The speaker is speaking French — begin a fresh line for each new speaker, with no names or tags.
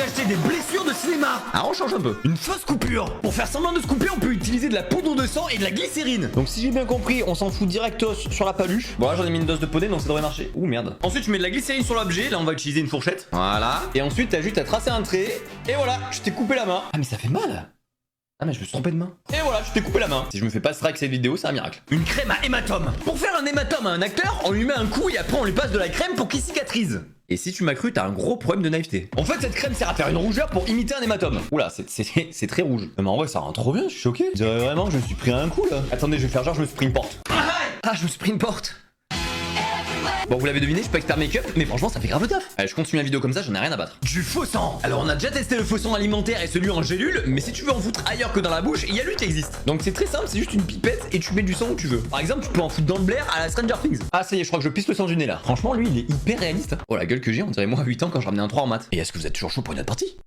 acheté des blessures de cinéma. Ah, on change un peu. Une fausse coupure. Pour faire semblant de se couper, on peut utiliser de la poudre de sang et de la glycérine. Donc si j'ai bien compris, on s'en fout directos sur la paluche. Bon là j'en ai mis une dose de poney donc ça devrait marcher. Ouh merde. Ensuite tu mets de la glycérine sur l'objet, là on va utiliser une fourchette. Voilà. Et ensuite t'as juste à tracer un trait. Et voilà, je t'ai coupé la main. Ah mais ça fait mal. Ah mais je me suis trompé de main. Et voilà, je t'ai coupé la main. Si je me fais pas strike cette vidéo, c'est un miracle. Une crème à hématome. Pour faire un hématome à un acteur, on lui met un coup et après on lui passe de la crème pour qu'il cicatrise. Et si tu m'as cru, t'as un gros problème de naïveté. En fait, cette crème sert à faire une rougeur pour imiter un hématome. Oula, c'est très rouge. Mais en vrai, ça rend trop bien, je suis choqué. Je dirais vraiment que je me suis pris un coup là. Attendez, je vais faire genre, je me suis pris une porte. Ah, je me suis pris une porte. Bon, vous l'avez deviné, je suis pas expert make-up, mais franchement, ça fait grave le taf. Allez, je continue la vidéo comme ça, j'en ai rien à battre. Du faux sang. Alors, on a déjà testé le faux sang alimentaire et celui en gélule, mais si tu veux en foutre ailleurs que dans la bouche, il y a lui qui existe. Donc, c'est très simple, c'est juste une pipette et tu mets du sang où tu veux. Par exemple, tu peux en foutre dans le blaire à la Stranger Things. Ah, ça y est, je crois que je pisse le sang du nez là. Franchement, lui, il est hyper réaliste. Oh, la gueule que j'ai, on dirait moi à 8 ans quand je ramenais un 3 en maths. Et est-ce que vous êtes toujours chaud pour une autre partie?